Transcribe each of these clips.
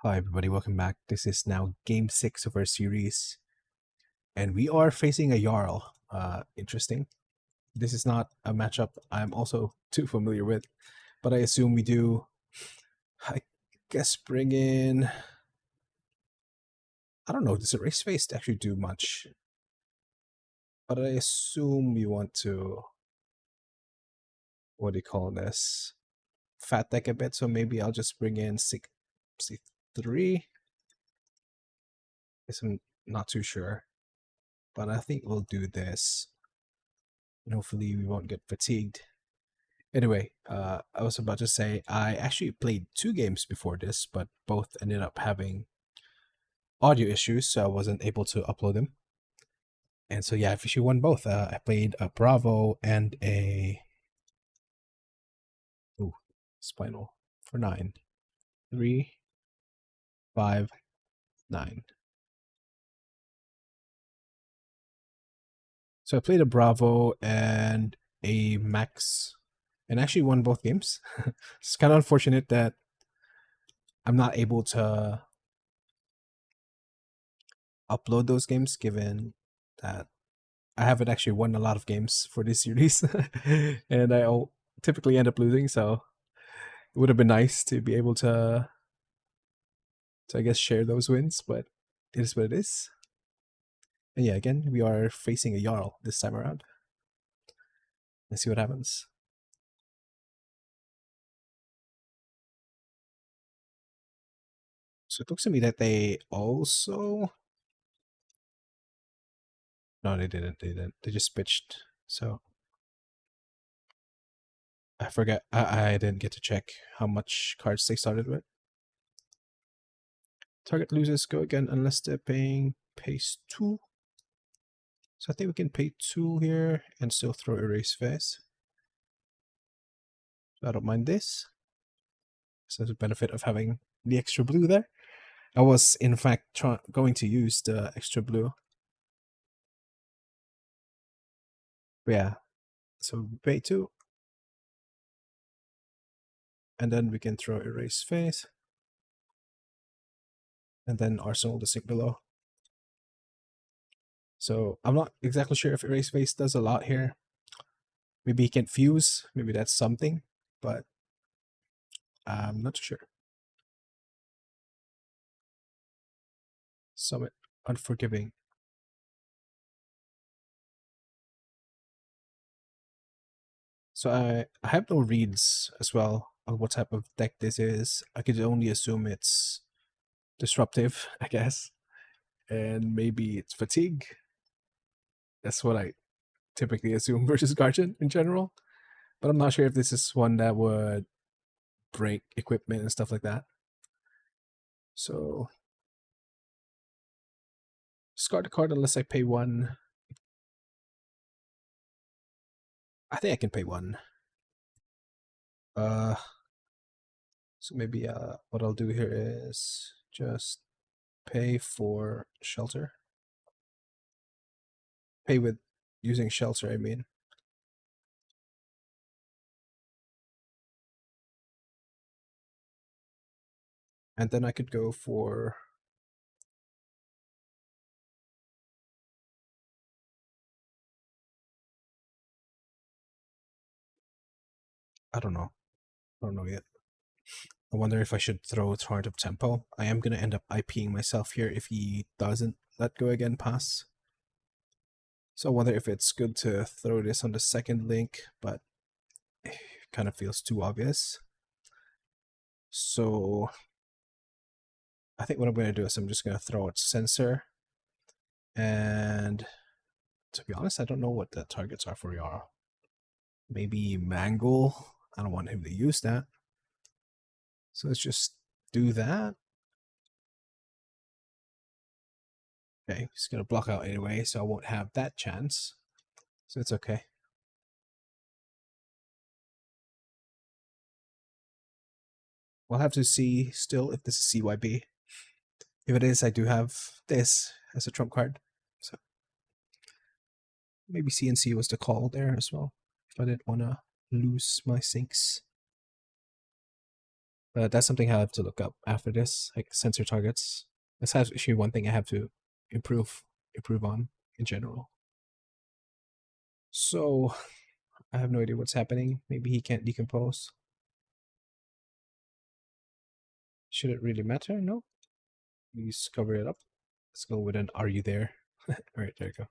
Hi everybody, welcome back. This is now game 6 of our series, and we are facing a Jarl. Interesting. This is not a matchup I'm also too familiar with, but I assume we do, I guess, bring in... I don't know, does a race face actually do much? But I assume we want to, what do you call this? Fat deck a bit, so maybe I'll just bring in 63. Guess I'm not too sure, but I think we'll do this. And hopefully we won't get fatigued. Anyway, I was about to say I actually played 2 games before this, but both ended up having audio issues, so I wasn't able to upload them. And so yeah, I officially won both. I played a Bravo and a Spinal for 9. 3, 5, 9. So I played a Bravo and a Max, and actually won both games. It's kind of unfortunate that I'm not able to upload those games, given that I haven't actually won a lot of games for this series, and typically end up losing. So it would have been nice to be able to I guess share those wins, but it is what it is. And yeah, again, we are facing a Jarl this time around. Let's see what happens. So it looks to me that they also... No, they didn't. They didn't. They just pitched. So I forget. I didn't get to check how much cards they started with. Target losers go again unless they're paying pace 2. So I think we can pay 2 here and still throw Erase Face. So I don't mind this. So there's a benefit of having the extra blue there. I was in fact going to use the extra blue. But yeah, so we pay 2. And then we can throw Erase Face. And then Arsenal the Sick below. So I'm not exactly sure if Erase Face does a lot here. Maybe he can fuse, maybe that's something, but I'm not sure. Summit Unforgiving. So I have no reads as well on what type of deck this is. I could only assume it's disruptive, I guess. And maybe it's fatigue. That's what I typically assume versus Guardian in general. But I'm not sure if this is one that would break equipment and stuff like that. So discard the card unless I pay 1. I think I can pay 1. So maybe what I'll do here is just pay for shelter. Pay with using shelter, I mean. And then I could go for... I don't know. I don't know yet. I wonder if I should throw Torrent of Tempo. I am going to end up IPing myself here if he doesn't let go again pass. So I wonder if it's good to throw this on the second link, but it kind of feels too obvious. So I think what I'm going to do is I'm just going to throw out Sensor. And to be honest, I don't know what the targets are for Jarl. Maybe Mangle. I don't want him to use that. So let's just do that. Okay, he's going to block out anyway, so I won't have that chance. So it's okay. We'll have to see still if this is CYB. If it is, I do have this as a trump card. So maybe CNC was the call there as well, if I didn't want to lose my sinks. That's something I have to look up after this, like sensor targets. That's actually one thing I have to improve on in general. So I have no idea what's happening. Maybe he can't decompose. Should it really matter? No. Please cover it up. Let's go with an "Are you there?" All right, there you go.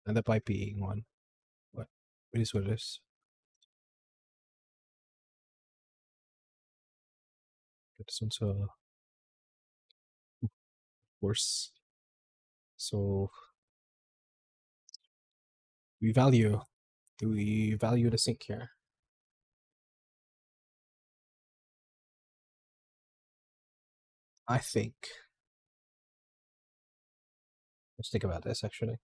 And the piping one. What? It is what it is. This one's worse. So we value. Do we value the sink here? I think. Let's think about this actually.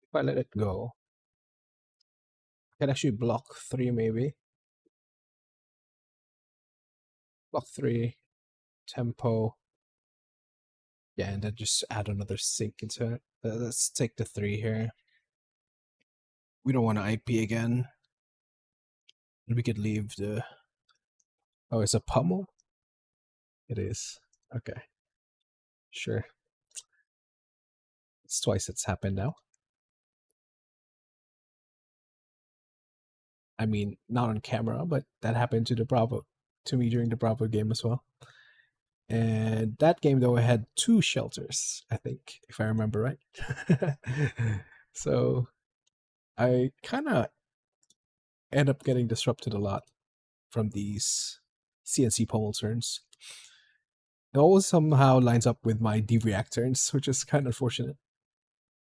If I let it go, I can actually block 3 maybe. Block 3, tempo. Yeah, and then just add another sink into it. Let's take the 3 here. We don't want to IP again. We could leave the... Oh, it's a pummel? It is. Okay. Sure. It's twice it's happened now. I mean, not on camera, but that happened to me during the Bravo game as well. And that game though had 2 shelters, I think, if I remember right. So I kind of end up getting disrupted a lot from these CNC pommel turns. It always somehow lines up with my D-react turns, which is kind of unfortunate.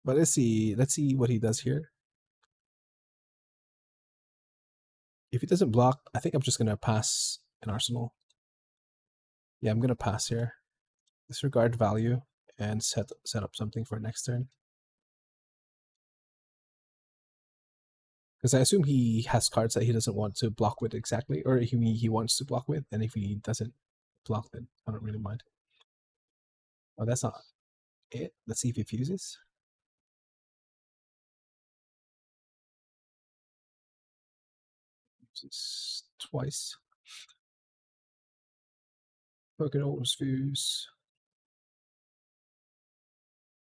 But let's see what he does here. If he doesn't block, I think I'm just gonna pass an arsenal. Yeah, I'm gonna pass here. Disregard value and set up something for next turn. Because I assume he has cards that he doesn't want to block with exactly, or he wants to block with, and if he doesn't block, then I don't really mind. Oh, that's not it. Let's see if he fuses. Fuses twice. Broken always fuse.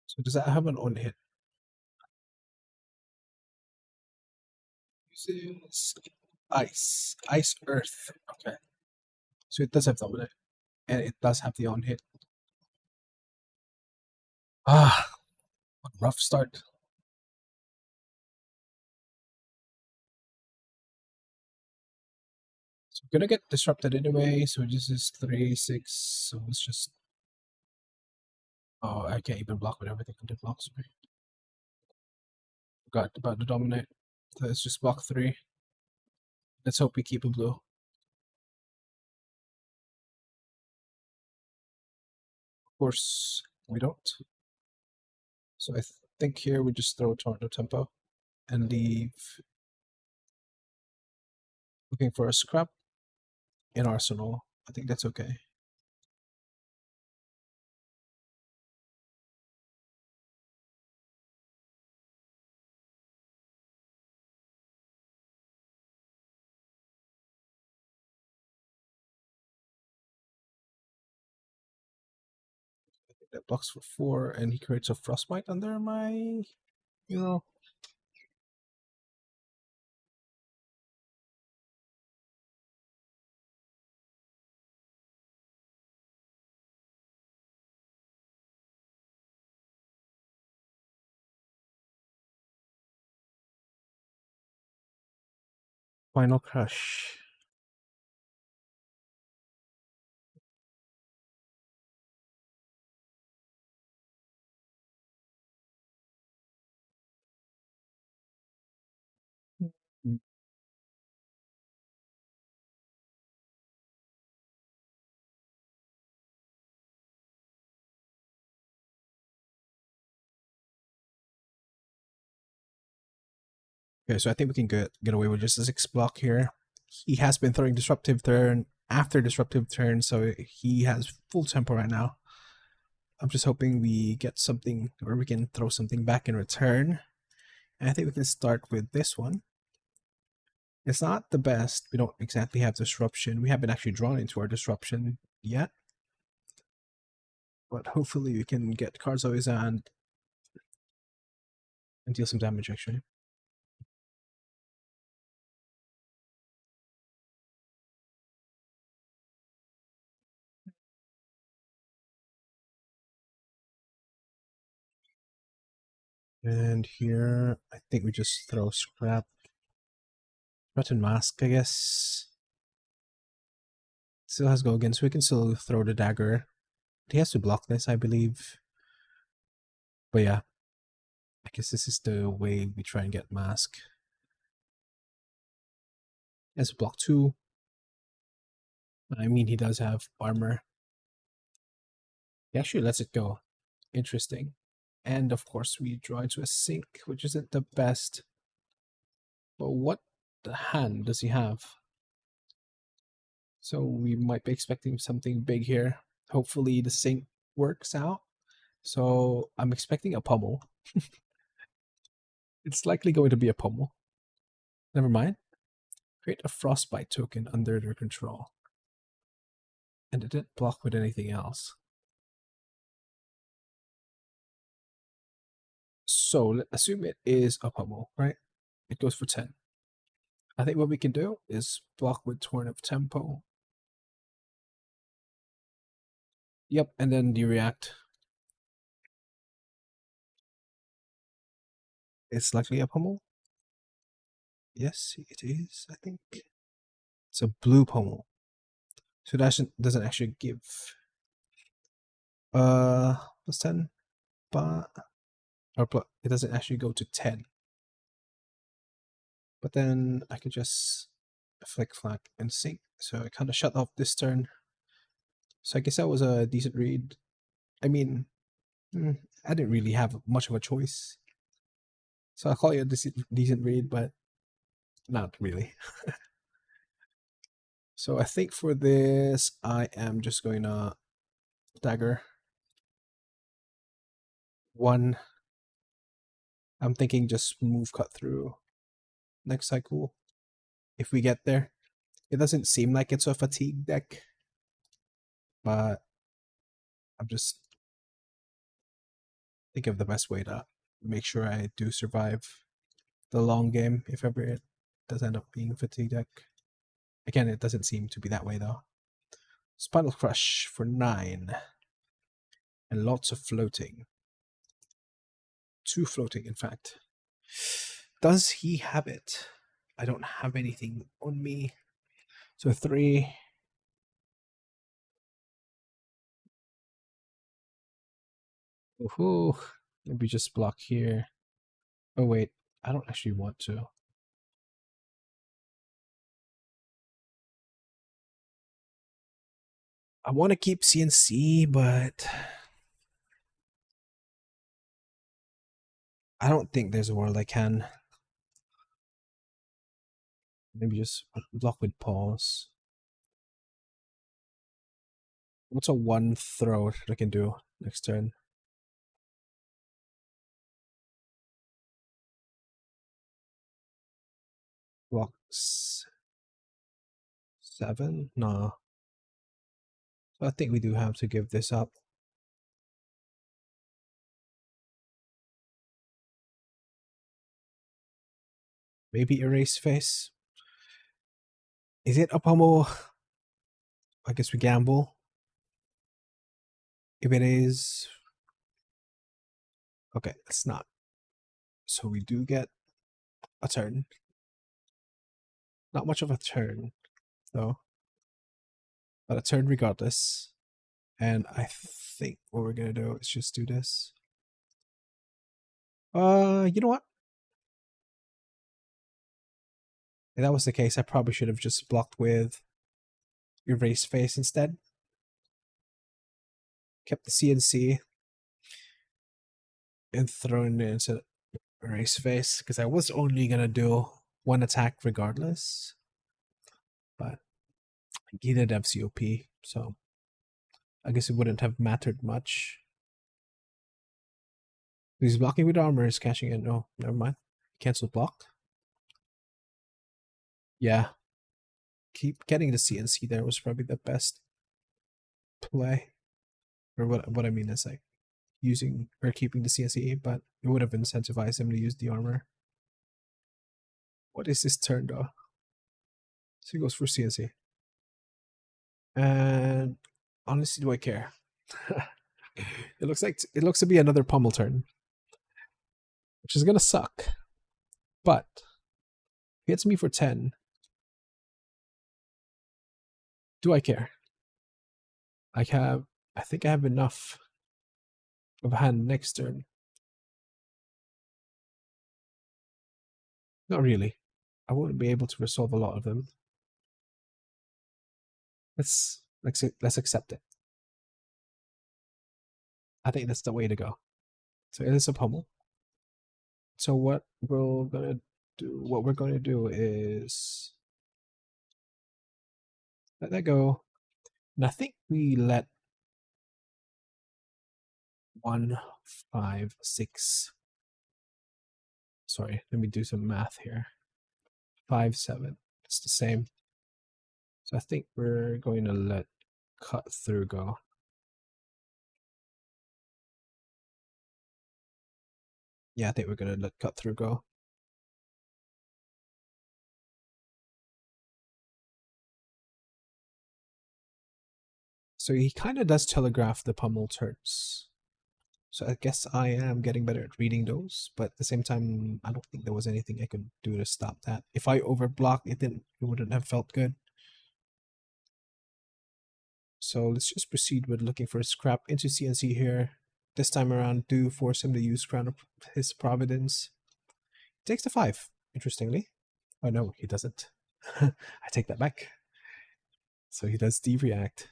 So does that have an on hit? Fuses. Ice, earth. Okay. So it does have dominate, and it does have the on hit. Ah, what a rough start. So we're gonna get disrupted anyway. So this is 3-6. So let's just. Oh, I can't even block with everything under blocks me. Forgot about the dominate. So let's just block 3. Let's hope we keep a blue. Of course, we don't. So I think here we just throw Tornado Tempo and leave looking for a scrap in Arsenal. I think that's okay. I think that blocks for 4 and he creates a Frostbite under my, you know. Final Crush. Mm. Okay, so I think we can get away with just a 6 block here. He has been throwing Disruptive turn after Disruptive turn, so he has full tempo right now. I'm just hoping we get something, or we can throw something back in return. And I think we can start with this one. It's not the best. We don't exactly have disruption. We haven't actually drawn into our disruption yet. But hopefully we can get cards always on and deal some damage actually. And here, I think we just throw scrap. Threaten mask, I guess. Still has go again, so we can still throw the dagger. He has to block this, I believe. But yeah, I guess this is the way we try and get mask. He has block 2. I mean, he does have armor. He actually lets it go. Interesting. And of course, we draw into a sink, which isn't the best. But what the hand does he have? So we might be expecting something big here. Hopefully the sink works out. So I'm expecting a pummel. It's likely going to be a pummel. Never mind. Create a frostbite token under their control. And it didn't block with anything else. So let's assume it is a pummel, right? It goes for 10. I think what we can do is block with Torn of Tempo. Yep, and then you react. It's likely a pummel. Yes, it is, I think. It's a blue pummel. So that doesn't actually give plus 10, but it doesn't actually go to 10. But then I could just flick flack and sink. So I kind of shut off this turn. So I guess that was a decent read. I mean, I didn't really have much of a choice. So I'll call it a decent read, but not really. So I think for this, I am just going to dagger 1. I'm thinking just move cut through next cycle if we get there. It doesn't seem like it's a fatigue deck, but I'm just thinking of the best way to make sure I do survive the long game if ever it does end up being a fatigue deck. Again, it doesn't seem to be that way though. Spinal Crush for 9. And lots of floating. 2 floating, in fact. Does he have it? I don't have anything on me. So 3. Ooh, maybe just block here. Oh wait, I don't actually want to. I want to keep CNC, but I don't think there's a world I can. Maybe just block with pause. What's a 1 throw that I can do next turn? Block 7? No. So I think we do have to give this up. Maybe erase face. Is it a pummel? I guess we gamble. If it is, okay, it's not. So we do get a turn. Not much of a turn, though. But a turn regardless. And I think what we're gonna do is just do this. You know what? If that was the case, I probably should have just blocked with erase face instead. Kept the CNC and thrown it into erase face because I was only gonna do 1 attack regardless. But he did have COP, so I guess it wouldn't have mattered much. He's blocking with armor, is cashing in. Oh, never mind. Cancel block. Yeah. Keep getting the CNC there was probably the best play. Or what I mean is like using or keeping the CNC, but it would have incentivized him to use the armor. What is this turn though? So he goes for CNC. And honestly, do I care? It looks to be another pummel turn, which is gonna suck. But he hits me for 10. Do I care? I think I have enough of a hand next turn. Not really. I won't be able to resolve a lot of them. Let's accept it. I think that's the way to go. So it is a pummel. So what we're going to do is let that go. And I think we let 1, 5, 6. Sorry, let me do some math here. 5, 7. It's the same. So I think we're going to let cut through go. Yeah, I think we're going to let cut through go. So he kind of does telegraph the pummel turns. So I guess I am getting better at reading those, but at the same time, I don't think there was anything I could do to stop that. If I overblocked, it wouldn't have felt good. So let's just proceed with looking for a scrap into CNC here. This time around, do force him to use Crown of his Providence. He takes the 5, interestingly. Oh no, he doesn't. I take that back. So he does D-react.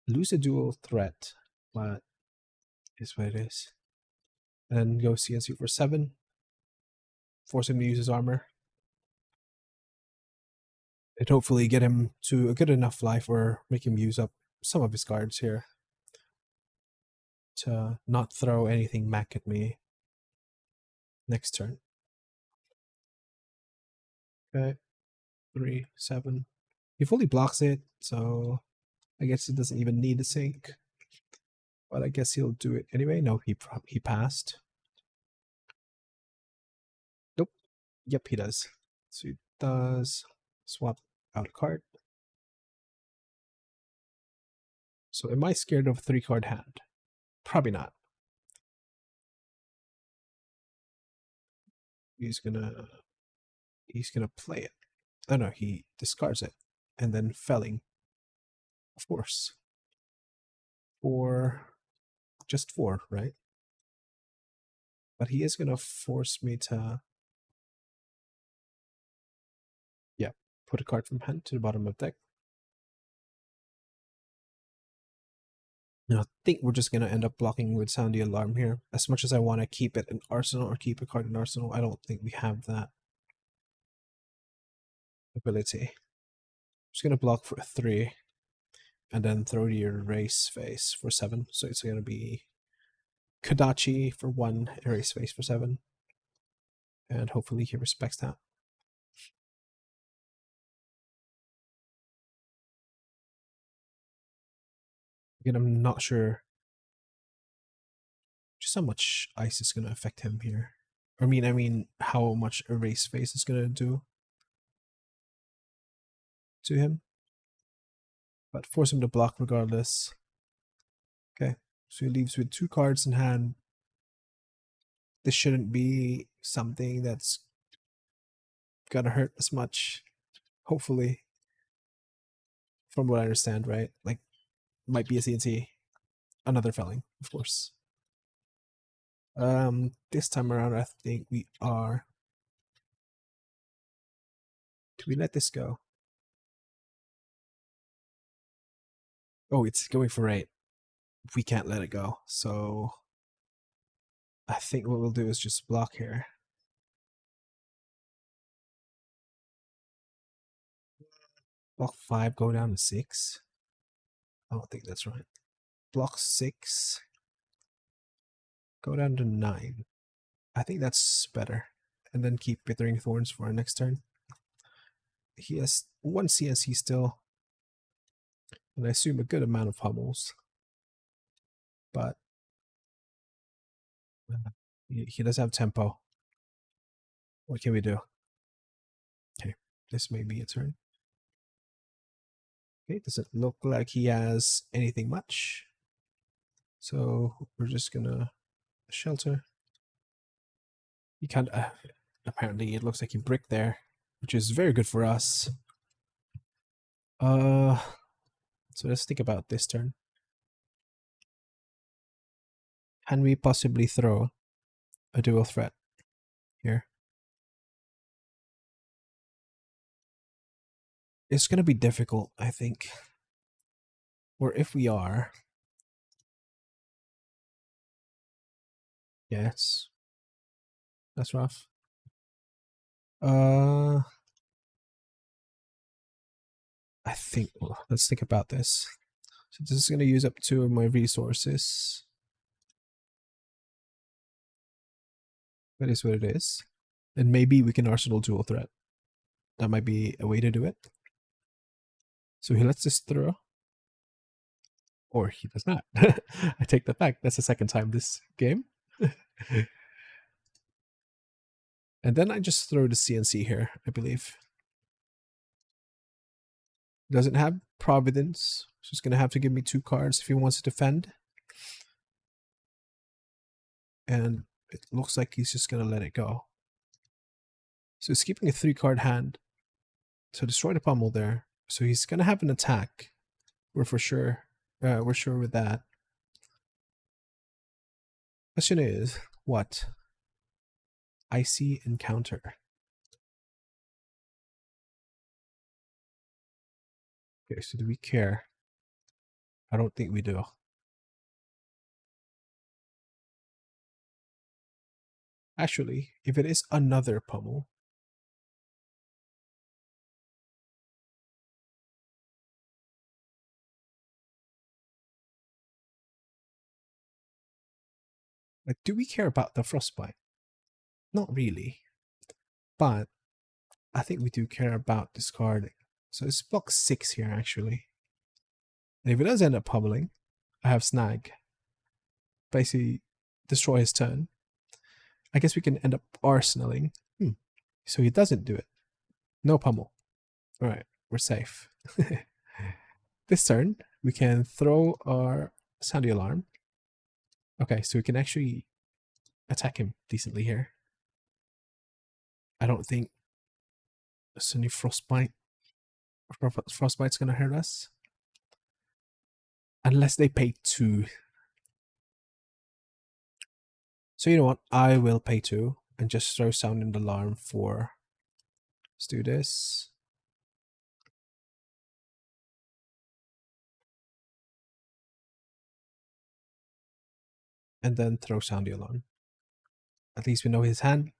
Lose a dual threat, but is what it is. And go CNC for 7. Force him to use his armor. And hopefully get him to a good enough life or make him use up some of his cards here to not throw anything back at me next turn. Okay, 3, 7. He fully blocks it, so I guess it doesn't even need a sink. But I guess he'll do it anyway. No, he passed. Nope. Yep, he does. So he does swap out a card. So am I scared of a 3-card hand? Probably not. He's gonna play it. Oh no, he discards it. And then felling. Of course. For just 4, right? But he is gonna force me to put a card from hand to the bottom of deck. Now, I think we're just gonna end up blocking with Sound the Alarm here. As much as I want to keep it in Arsenal or keep a card in Arsenal, I don't think we have that ability. I'm just gonna block for 3 and then throw the Erase Face for 7. So it's gonna be Kodachi for 1, Erase Face for 7. And hopefully he respects that. Again, I'm not sure just how much ice is gonna affect him here. I mean how much Erase Face is gonna do to him. But force him to block regardless. Okay, so he leaves with 2 cards in hand. This shouldn't be something that's gonna hurt as much, hopefully, from what I understand, right? Like, might be a CNC, another felling, of course. This time around, I think we are. Do we let this go? Oh, it's going for 8. We can't let it go, so I think what we'll do is just block here. Block 5, go down to 6. I don't think that's right. Block 6, Go down to 9. I think that's better. And then keep Withering Thorns for our next turn. He has 1 CNC still. And I assume a good amount of pummels. But he does have tempo. What can we do? Okay, this may be a turn. Okay, doesn't look like he has anything much. So we're just gonna shelter. He can't. Apparently, it looks like he bricked there, which is very good for us. So let's think about this turn. Can we possibly throw a dual threat here? It's gonna be difficult, I think. Or if we are, yes, that's rough. I think. Well, let's think about this. So this is gonna use up 2 of my resources. That is what it is. And maybe we can arsenal dual threat. That might be a way to do it. So he lets this through. Or he does not. I take that back. That's the second time this game. And then I just throw the CNC here, I believe. Doesn't have Providence. So he's going to have to give me 2 cards if he wants to defend. And it looks like he's just going to let it go. So he's keeping a 3-card hand. So destroy the pummel there. So he's going to have an attack. We're sure with that. Question is, what? Icy Encounter. Okay, so do we care? I don't think we do. Actually, if it is another pummel, like, do we care about the frostbite? Not really. But I think we do care about discarding. So it's block 6 here, actually. And if it does end up pummeling, I have snag. Basically, destroy his turn. I guess we can end up arsenaling. So he doesn't do it. No pummel. Alright, we're safe. This turn, we can throw our sound alarm. Okay, so we can actually attack him decently here. I don't think Sunny Frostbite's gonna hurt us. Unless they pay 2. So you know what? I will pay 2 and just throw sound in the alarm for. Let's do this. And then throw sound the alarm. At least we know his hand.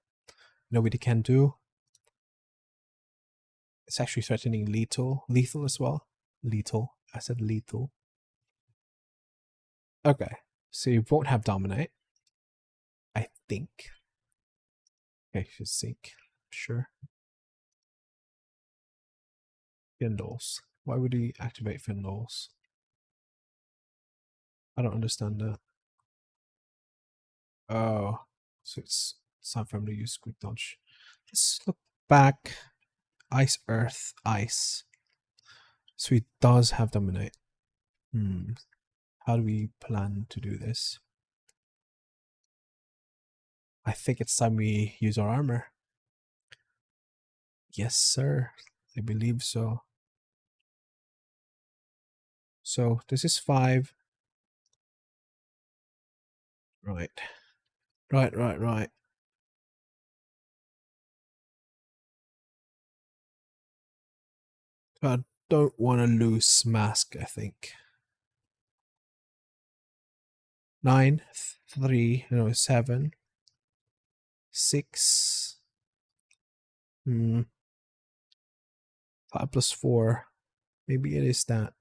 We know what he can do. It's actually threatening lethal. Lethal as well. Lethal. I said lethal. Okay. So you won't have dominate. I think. Okay, should sink. Sure. Findles. Why would he activate Findles? I don't understand that. Oh. So it's time for him to use quick dodge. Let's look back. Ice, earth, ice. So he does have dominate. How do we plan to do this? I think it's time we use our armor. Yes, sir. I believe so. So this is 5. Right. Right. I don't want to lose mask, I think. 9, 3, no, 7, 6. 5 plus 4. Maybe it is that.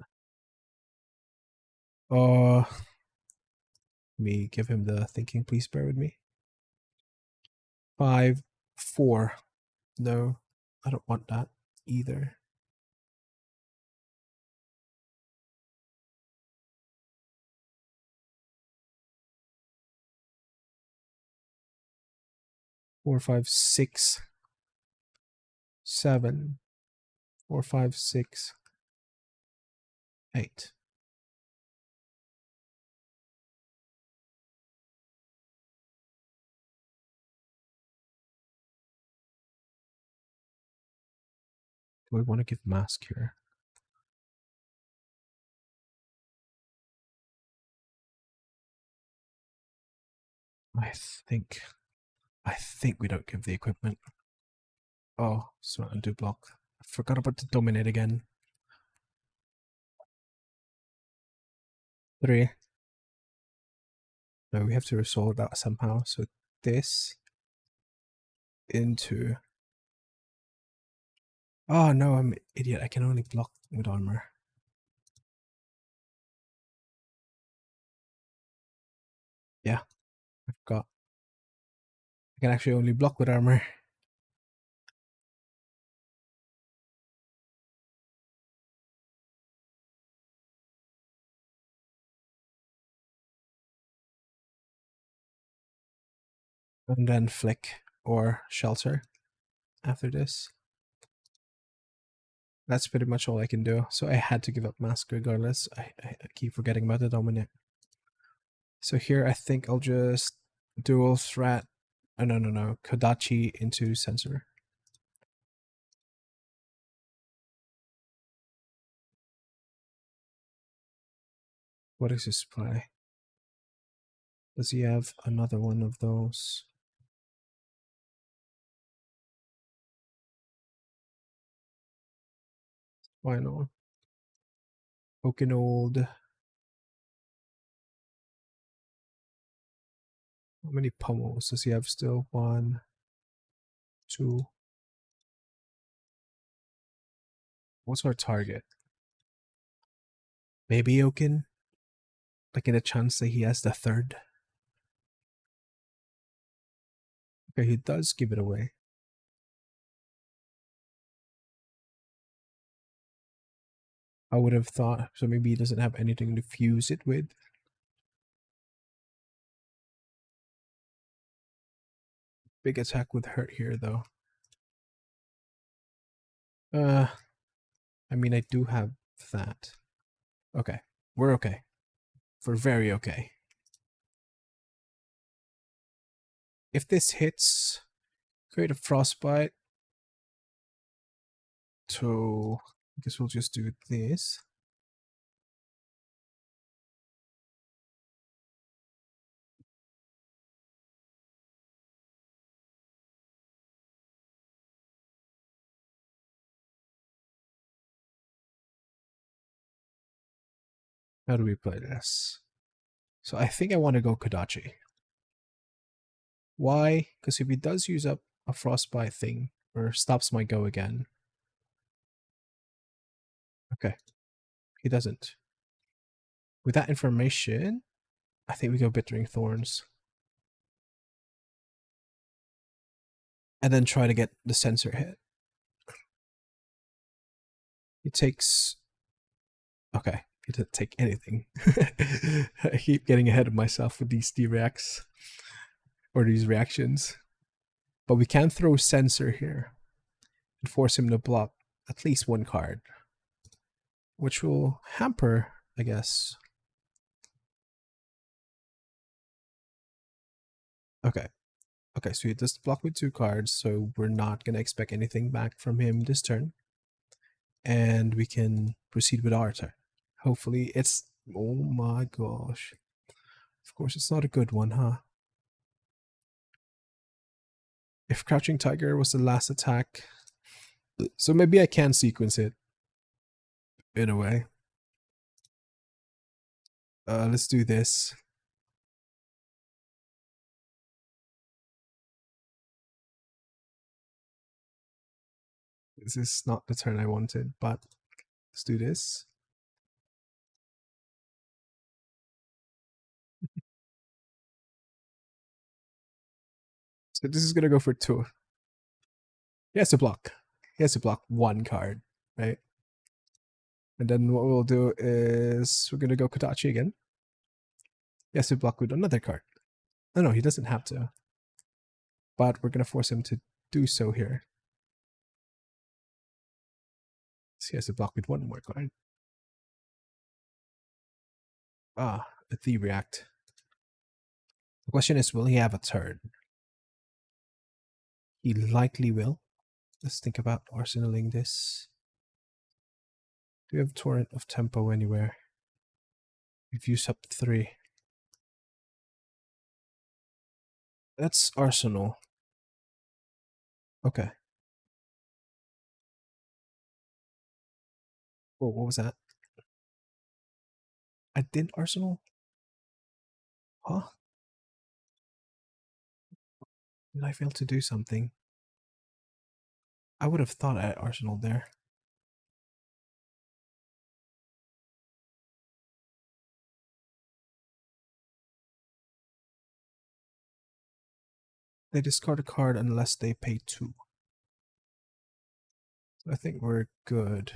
Let me give him the thinking. Please bear with me. 5, 4. No, I don't want that either. Four, 5, 6, 7. 4, 5, 6, 8. Do I want to give mask here? I think we don't give the equipment. Oh, so undo block. I forgot about the dominate again. 3. No, we have to resolve that somehow. So this into. Oh no, I'm an idiot. I can only block with armor. Yeah, I forgot. I can actually only block with armor. And then flick or shelter after this. That's pretty much all I can do. So I had to give up mask regardless. I keep forgetting about the dominate. So here I think I'll just dual threat. Oh, no. Kodachi into sensor. What is his play? Does he have another one of those? Why not? Okinold. How many pummels does he have still? 1, 2. What's our target? Maybe Okin? Like in a chance that he has the 3rd? Okay, he does give it away. I would have thought, so maybe he doesn't have anything to fuse it with. Big attack would hurt here though. I mean I do have that. Okay, we're okay. We're very okay. If this hits, create a frostbite. So I guess we'll just do this. How do we play this? So I think I want to go Kodachi. Why? Because if he does use up a frostbite thing, or stops my go again. Okay. He doesn't. With that information, I think we go Bittering Thorns. And then try to get the sensor hit. He takes... Okay, he didn't take anything. I keep getting ahead of myself with these D-reacts. Or these reactions. But we can throw sensor here. And force him to block at least 1 card. Which will hamper, I guess. Okay. Okay, so he does block with 2 cards, so we're not going to expect anything back from him this turn. And we can proceed with our turn. Hopefully it's... Oh my gosh. Of course it's not a good one, huh? If Crouching Tiger was the last attack... So maybe I can sequence it. In a way. Let's do this. This is not the turn I wanted, but let's do this. So this is gonna go for 2. He has to block. He has to block 1 card, right? And then what we'll do is we're gonna go Kodachi again. He has to block with another card. No, he doesn't have to. But we're gonna force him to do so here. So he has to block with 1 more card. A Thief React. The question is, will he have a turn? He likely will. Let's think about arsenaling this. Do we have Torrent of Tempo anywhere? We've used up 3. That's Arsenal. Okay. Oh, what was that? I did Arsenal? Huh? Did I fail to do something? I would have thought I had Arsenal there. They discard a card unless they pay 2. I think we're good.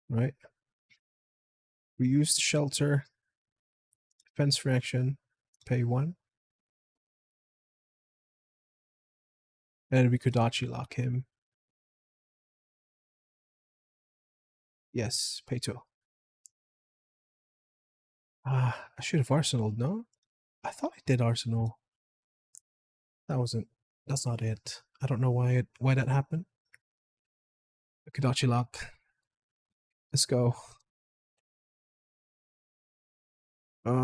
Right? We used Shelter. Defense Reaction. Pay 1. And we could Dachi lock him. Yes, pay 2. I should have Arsenal, no? I thought I did Arsenal. That's not it. I don't know why that happened. Kodachi lock. Let's go.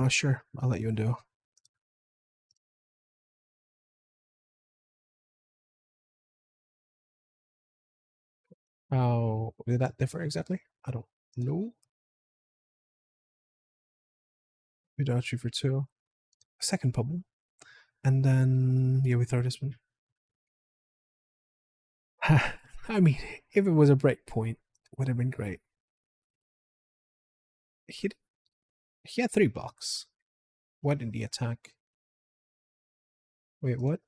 Sure. I'll let you undo. How did that differ exactly? I don't know. Kodachi for 2. Second bubble. And then, yeah, we throw this one. I mean, if it was a break point, it would have been great. He had 3 blocks. Why didn't he attack? Wait, what?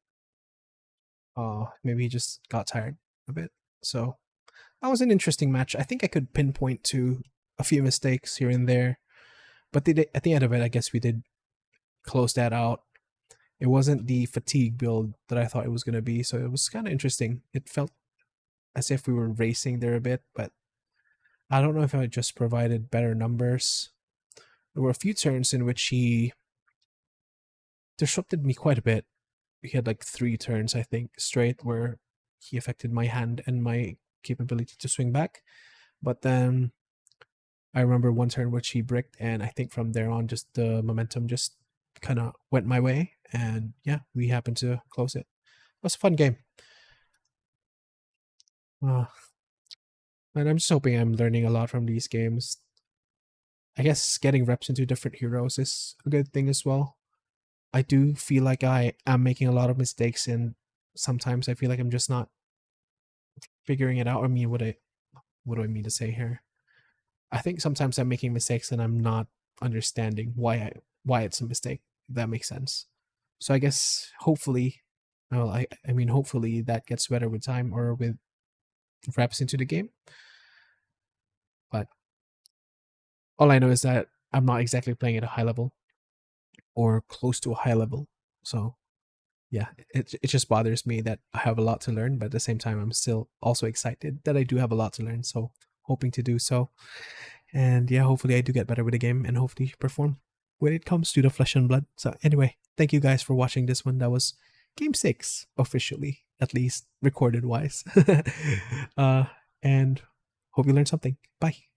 Oh, maybe he just got tired a bit. So that was an interesting match. I think I could pinpoint to a few mistakes here and there, but at the end of it, I guess we did close that out. It wasn't the fatigue build that I thought it was going to be, so it was kind of interesting. It felt as if we were racing there a bit, but I don't know if I just provided better numbers. There were a few turns in which he disrupted me quite a bit. He had like 3 turns, I think, straight where he affected my hand and my capability to swing back. But then I remember one turn which he bricked, and I think from there on, just the momentum just kind of went my way. And yeah, we happened to close it. It was a fun game. And I'm just hoping I'm learning a lot from these games. I guess getting reps into different heroes is a good thing as well. I do feel like I am making a lot of mistakes, and sometimes I feel like I'm just not figuring it out. I mean, what do I mean to say here? I think sometimes I'm making mistakes and I'm not understanding why it's a mistake. If that makes sense. So I guess hopefully, well, I mean hopefully that gets better with time or with reps into the game. But all I know is that I'm not exactly playing at a high level or close to a high level. So yeah, it just bothers me that I have a lot to learn, but at the same time, I'm still also excited that I do have a lot to learn. So hoping to do so. And yeah, hopefully I do get better with the game and hopefully perform when it comes to the flesh and blood. So anyway, thank you guys for watching this one. That was game 6 officially, at least recorded wise. And hope you learned something. Bye.